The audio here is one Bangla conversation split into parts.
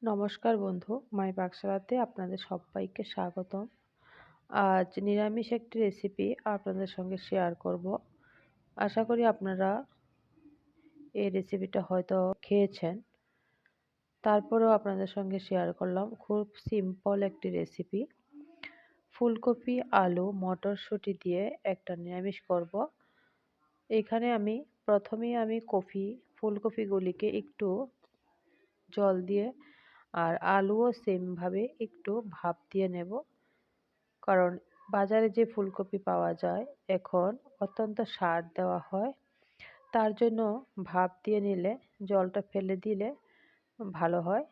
নমস্কার বন্ধু, মাই পাকশালাতে আপনাদের সবাইকে স্বাগতম। আজ নিরামিষ একটি রেসিপি আপনাদের সঙ্গে শেয়ার করব। আশা করি আপনারা এই রেসিপিটা হয়তো খেয়েছেন। তারপরেও আপনাদের সঙ্গে শেয়ার করলাম। খুব সিম্পল একটি রেসিপি। ফুলকপি, আলু, মটরশুঁটি দিয়ে একটা নিরামিষ করব। এখানে প্রথমেই আমি ফুলকপিগুলিকে একটু জল দিয়ে আর আলুও সেমভাবে একটু ভাপ দিয়ে নেব। কারণ বাজারে যে ফুলকপি পাওয়া যায় এখন অত্যন্ত সার দেওয়া হয়, তার জন্য ভাপ দিয়ে নিলে জলটা ফেলে দিলে ভালো হয়।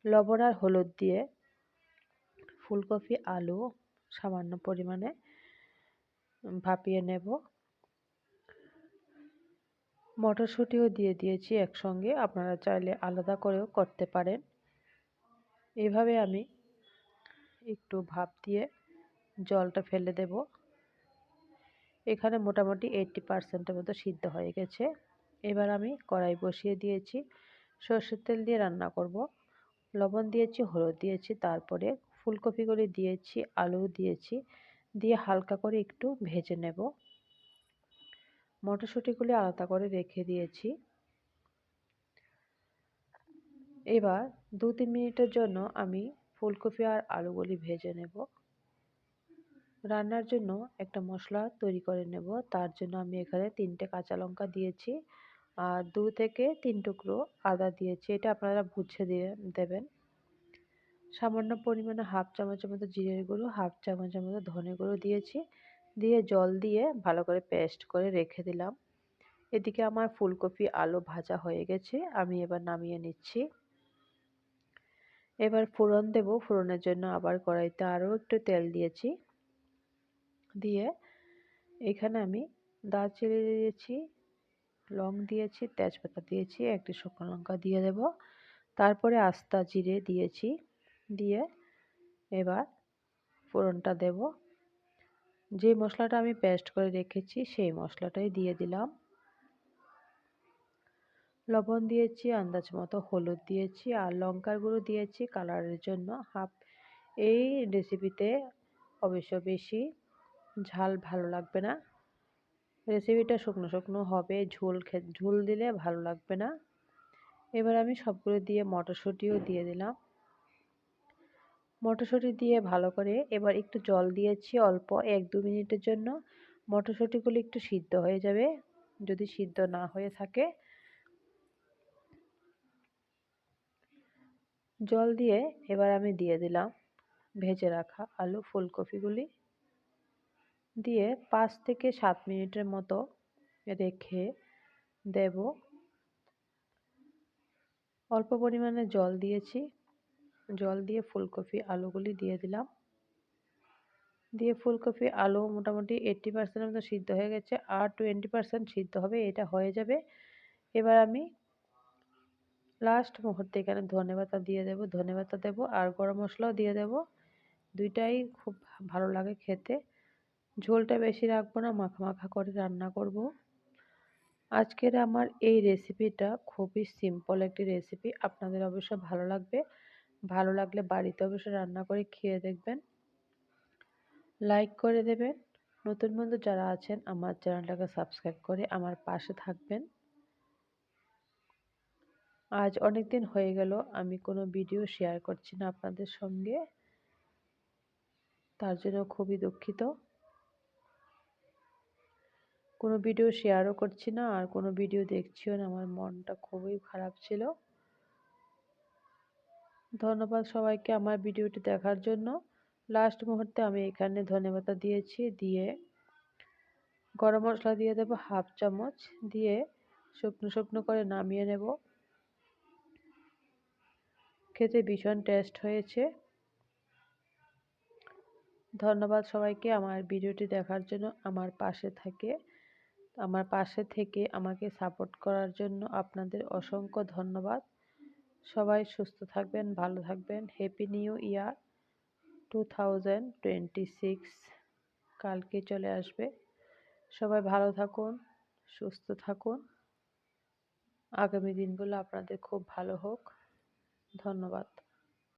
লবণ আর হলুদ দিয়ে ফুলকপি, আলু সামান্য পরিমাণে ভাপিয়ে নেব। মটরশুঁটিও দিয়ে দিয়েছি একসঙ্গে, আপনারা চাইলে আলাদা করেও করতে পারেন। এইভাবে আমি একটু ভাপ দিয়ে জলটা ফেলে দেব। এখানে মোটামুটি 80% মতো সিদ্ধ হয়ে গেছে। এবার আমি কড়াই বসিয়ে দিয়েছি, সর্ষের তেল দিয়ে রান্না করব। লবণ দিয়েছি, হলুদ দিয়েছি, তারপরে ফুলকপিগুলি দিয়েছি, আলু দিয়েছি, দিয়ে হালকা করে একটু ভেজে নেব। মটরশুঁটিগুলি আলাদা করে রেখে দিয়েছি। এবার 2-3 মিনিটের জন্য আমি ফুলকপি আর আলুগুলি ভেজে নেব। রান্নার জন্য একটা মশলা তৈরি করে নেব। তার জন্য আমি এখানে 3টে কাঁচা লঙ্কা দিয়েছি আর 2 থেকে 3 টুকরো আদা দিয়েছি। এটা আপনারা বুঝে দিয়ে দেবেন। সামান্য পরিমাণে হাফ চামচের মতো জিরের গুঁড়ো, হাফ চামচের মতো ধনে গুঁড়ো দিয়েছি। দিয়ে জল দিয়ে ভালো করে পেস্ট করে রেখে দিলাম। এদিকে আমার ফুলকপি আলু ভাজা হয়ে গেছে, আমি এবার নামিয়ে নিচ্ছি। এবার ফোড়ন দেব। ফোড়নের জন্য আবার কড়াইতে আরও একটু তেল দিয়েছি। দিয়ে এখানে আমি দারচিনি দিয়েছি, লং দিয়েছি, তেজপাতা দিয়েছি, একটি শুকনো লঙ্কা দিয়ে দেব। তারপরে আস্তা জিরে দিয়েছি। দিয়ে এবার ফোড়নটা দেব। যে মশলাটা আমি পেস্ট করে রেখেছি সেই মশলাটাই দিয়ে দিলাম। লবণ দিয়েছি আন্দাজ মতো, হলুদ দিয়েছি আর লঙ্কার গুঁড়ো দিয়েছি কালারের জন্য হাফ। এই রেসিপিতে অবশ্য বেশি ঝাল ভালো লাগবে না। রেসিপিটা শুকনো শুকনো হবে, ঝোল দিলে ভালো লাগবে না। এবার আমি সবগুলো দিয়ে মটরশুঁটিও দিয়ে দিলাম। মটরশুঁটি দিয়ে ভালো করে এবার একটু জল দিয়েছি অল্প, 1-2 মিনিটের জন্য। মটরশুঁটিগুলো একটু সিদ্ধ হয়ে যাবে। যদি সিদ্ধ না হয়ে থাকে জল দিয়ে এবার আমি দিয়ে দিলাম ভেজে রাখা আলু ফুলকপিগুলি। দিয়ে 5 থেকে 7 মিনিটের মতো রেখে দেব। অল্প পরিমাণে জল দিয়েছি। জল দিয়ে ফুলকপি আলুগুলি দিয়ে দিলাম। দিয়ে ফুলকপি আলু মোটামুটি 80% মতো সিদ্ধ হয়ে গেছে, আর 20% সিদ্ধ হবে, এটা হয়ে যাবে। এবার আমি লাস্ট মুহূর্তে এখানে ধনেপাতা দিয়ে দেব, ধনেপাতা দেব আর গরম মশলাও দিয়ে দেব। দুইটাই খুব ভালো লাগে খেতে। ঝোলটা বেশি রাখবো না, মাখা মাখা করে রান্না করব। আজকের আমার এই রেসিপিটা খুবই সিম্পল একটি রেসিপি, আপনাদের অবশ্যই ভালো লাগবে। ভালো লাগলে বাড়িতে অবশ্যই রান্না করে খেয়ে দেখবেন, লাইক করে দেবেন। নতুন বন্ধু যারা আছেন আমার চ্যানেলটাকে সাবস্ক্রাইব করে আমার পাশে থাকবেন। আজ অনেক দিন হয়ে গেল আমি কোনো ভিডিও শেয়ার করছি না আপনাদের সঙ্গে, তার জন্য খুবই দুঃখিত। কোনো ভিডিও শেয়ারও করছি না আর কোনো ভিডিও দেখছিও না, আমার মনটা খুবই খারাপ ছিল। ধন্যবাদ সবাইকে আমার ভিডিওটি দেখার জন্য। লাস্ট মুহূর্তে আমি এখানে ধনেপাতা দিয়েছি, দিয়ে গরম মশলা দিয়ে দেবো হাফ চামচ, দিয়ে শুকনো শুকনো করে নামিয়ে নেব। খেতে ভীষণ টেস্ট হয়েছে। ধন্যবাদ সবাইকে আমার ভিডিওটি দেখার জন্য, আমার পাশে থেকে আমাকে সাপোর্ট করার জন্য আপনাদের অসংখ্য ধন্যবাদ। সবাই সুস্থ থাকবেন, ভালো থাকবেন। হ্যাপি নিউ ইয়ার 2026 কালকে চলে আসবে। সবাই ভালো থাকুন, সুস্থ থাকুন। আগামী দিনগুলো আপনাদের খুব ভালো হোক। ধন্যবাদ।